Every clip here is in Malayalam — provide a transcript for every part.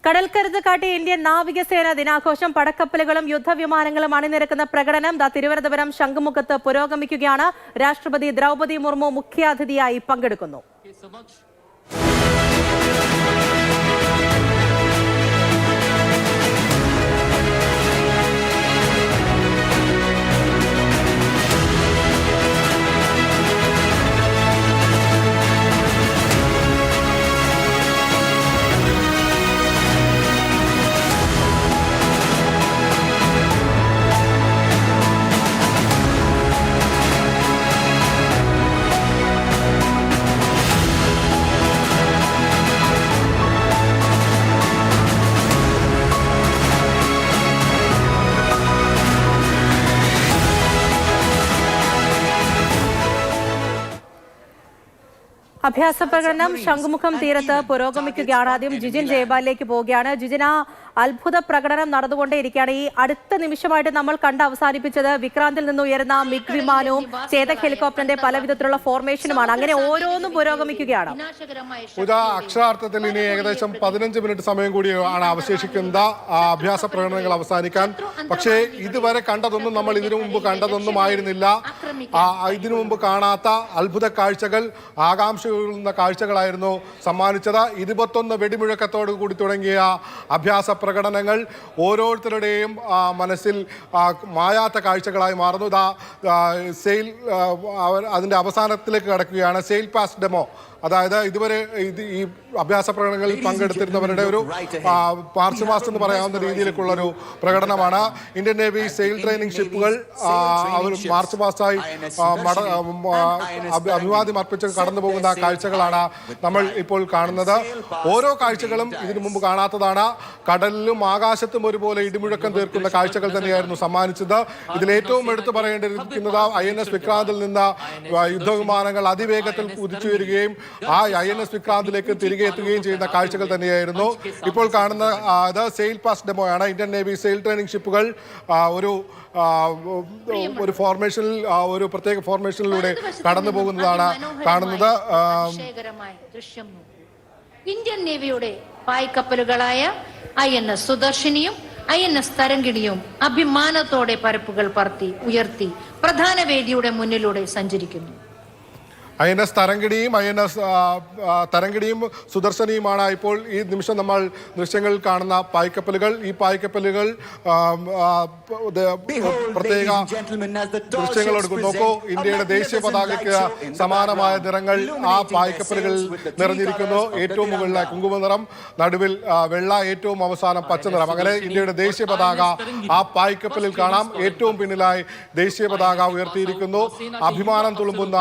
കടൽക്കരുത്ത് കാട്ടി ഇന്ത്യൻ നാവികസേന ദിനാഘോഷം പടക്കപ്പലുകളും യുദ്ധവിമാനങ്ങളും അണിനിരക്കുന്ന പ്രകടനം തിരുവനന്തപുരം ശംഖുമുഖത്ത് പുരോഗമിക്കുകയാണ്. രാഷ്ട്രപതി ദ്രൗപദി മുർമു മുഖ്യാതിഥിയായി പങ്കെടുക്കുന്നു. അഭ്യാസ പ്രകടനം ശംഖുമുഖം തീരത്ത് പുരോഗമിക്കുകയാണ്. ആദ്യം ജിജിൻ ജയ്പാലിലേക്ക് പോവുകയാണ്. ജിജിന, അത്ഭുത പ്രകടനം നടന്നുകൊണ്ടേയിരിക്കുകയാണ്. ഈ അടുത്ത നിമിഷമായിട്ട് നമ്മൾ കണ്ട് അവസാനിപ്പിച്ചത് വിക്രാന്തിൽ നിന്ന് ഉയരുന്ന മിഗ് വിമാനവും ചേതക് ഹെലികോപ്റ്ററിന്റെ പല വിധത്തിലുള്ള ഫോർമേഷനുമാണ്. അങ്ങനെ ഓരോന്നും പുരോഗമിക്കുകയാണ്. അക്ഷരാർത്ഥത്തിൽ ഇനി ഏകദേശം 15 മിനിറ്റ് സമയം കൂടിയാണ് അവശേഷിക്കുന്ന അഭ്യാസ പ്രകടനങ്ങൾ അവസാനിക്കാൻ. പക്ഷേ ഇതുവരെ കണ്ടതൊന്നും നമ്മൾ ഇതിനു മുമ്പ് കണ്ടതൊന്നും ആയിരുന്നില്ല. ഇതിനു മുമ്പ് കാണാത്ത അത്ഭുത കാഴ്ചകൾ, ആകാംക്ഷയുള്ള കാഴ്ചകളായിരുന്നു സമ്മാനിച്ചത്. 21 വെടിമുഴക്കത്തോടു കൂടി തുടങ്ങിയ അഭ്യാസ പ്രകടനങ്ങൾ ഓരോരുത്തരുടെയും മനസ്സിൽ മായാത്ത കാഴ്ചകളായി മാറുന്നു. സെയിൽ അതിൻ്റെ അവസാനത്തിലേക്ക് കടക്കുകയാണ്. സെയിൽ പാസ് ഡെമോ, അതായത് ഇതുവരെ ഈ അഭ്യാസ പ്രകടനങ്ങളിൽ പങ്കെടുത്തിരുന്നവരുടെ ഒരു മാർച്ച് പാസ്റ്റ് എന്ന് പറയാവുന്ന രീതിയിലേക്കുള്ളൊരു പ്രകടനമാണ്. ഇന്ത്യൻ നേവി സെയിൽ ട്രെയിനിങ് ഷിപ്പുകൾ അവർ മാർച്ച് പാസ്റ്റായി അഭിവാദ്യം അർപ്പിച്ച് കടന്നു പോകുന്ന കാഴ്ചകളാണ് നമ്മൾ ഇപ്പോൾ കാണുന്നത്. ഓരോ കാഴ്ചകളും ഇതിനു മുമ്പ് കാണാത്തതാണ്. കടലിലും ആകാശത്തും ഒരുപോലെ ഇടിമുഴക്കം തീർക്കുന്ന കാഴ്ചകൾ തന്നെയായിരുന്നു സമ്മാനിച്ചത്. ഇതിലേറ്റവും എടുത്തു പറയേണ്ടിയിരിക്കുന്നത് INS വിക്രാന്തിൽ നിന്ന് യുദ്ധവിമാനങ്ങൾ അതിവേഗത്തിൽ കുതിച്ചുയരുകയും ആ INS വിക്രാന്തിലേക്ക് തിരികെ എത്തുകയും ചെയ്യുന്ന കാഴ്ചകൾ തന്നെയായിരുന്നു. ഇപ്പോൾ കാണുന്ന സെയിൽ പാസ് ഡെമോയാണ്. ഇന്ത്യൻ നേവി സെയിൽ ട്രെയിനിങ് ഷിപ്പുകൾ ഒരു ഫോർമേഷനിൽ, ഒരു പ്രത്യേക ഫോർമേഷനിലൂടെ കടന്നു പോകുന്നതാണ് കാണുന്നത്. ഇന്ത്യൻ നേവിയുടെ പായ്ക്കപ്പലുകളായ INS സുദർശിനിയും INS തരംഗിണിയും അഭിമാനത്തോടെ പരപ്പുകൾ പറത്തി ഉയർത്തി പ്രധാന വേദിയുടെ മുന്നിലൂടെ സഞ്ചരിക്കുന്നു. INS തരംഗിണിയും സുദർശനിയുമാണ് ഇപ്പോൾ ഈ നിമിഷം നമ്മൾ ദൃശ്യങ്ങളിൽ കാണുന്ന പായ്ക്കപ്പലുകൾ. ഈ പായ്ക്കപ്പലുകൾ പ്രത്യേക ദൃശ്യങ്ങൾ നോക്കൂ. ഇന്ത്യയുടെ ദേശീയ പതാകയ്ക്ക് സമാനമായ നിറങ്ങൾ ആ പായ്ക്കപ്പലുകളിൽ നിറഞ്ഞിരിക്കുന്നു. ഏറ്റവും മുകളിലായി കുങ്കുമ നിറം, നടുവിൽ വെള്ള, ഏറ്റവും അവസാനം പച്ച നിറം. അങ്ങനെ ഇന്ത്യയുടെ ദേശീയ പതാക ആ പായ്ക്കപ്പലിൽ കാണാം. ഏറ്റവും പിന്നിലായി ദേശീയ പതാക ഉയർത്തിയിരിക്കുന്നു. അഭിമാനം തുളുമ്പുന്ന,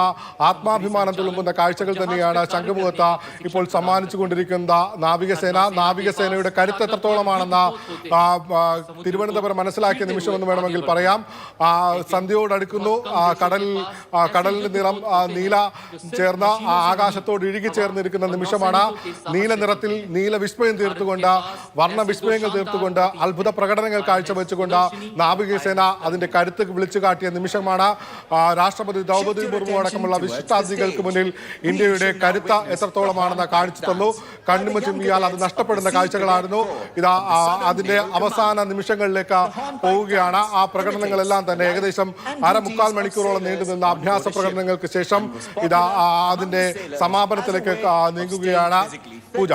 അഭിമാനം തുളുമ്പുന്ന കാഴ്ചകൾ തന്നെയാണ് ശംഖുമുഖത്ത് ഇപ്പോൾ സമ്മാനിച്ചുകൊണ്ടിരിക്കുന്ന നാവികസേനയുടെ കരുത്ത് എത്രത്തോളമാണെന്ന തിരുവനന്തപുരം മനസ്സിലാക്കിയ നിമിഷമെന്ന് വേണമെങ്കിൽ പറയാം. സന്ധ്യയോടടുക്കുന്നു. കടലിന്റെ നിറം നീല ചേർന്ന ആകാശത്തോട് ഇഴുകി ചേർന്നിരിക്കുന്ന നിമിഷമാണ്. നീല നിറത്തിൽ നീല വിസ്മയം തീർത്തുകൊണ്ട്, വർണ്ണ വിസ്മയങ്ങൾ തീർത്തുകൊണ്ട്, അത്ഭുത പ്രകടനങ്ങൾ കാഴ്ചവെച്ചുകൊണ്ട് നാവികസേന അതിന്റെ കരുത്ത് വിളിച്ചു കാട്ടിയ നിമിഷമാണ്. രാഷ്ട്രപതി ദ്രൗപദി മുർമു അടക്കമുള്ള വിശിഷ്ടാതിഥികൾക്ക് മുന്നിൽ ഇന്ത്യയുടെ കരുത്ത എത്രത്തോളമാണെന്ന് കാണിച്ചു തന്നു. കണ്ണുമ ചുമ്മിയാൽ അത് നഷ്ടപ്പെടുന്ന കാഴ്ചകളായിരുന്നു. ഇതാ അതിന്റെ അവസാന നിമിഷങ്ങളിലേക്ക് പോവുകയാണ്. ആ പ്രകടനങ്ങളെല്ലാം തന്നെ ഏകദേശം 1/4 മണിക്കൂറോളം നീണ്ടുനിന്ന അഭ്യാസ പ്രകടനങ്ങൾക്ക് ശേഷം ഇതാ അതിന്റെ സമാപനത്തിലേക്ക് നീങ്ങുകയാണ്. പൂജ.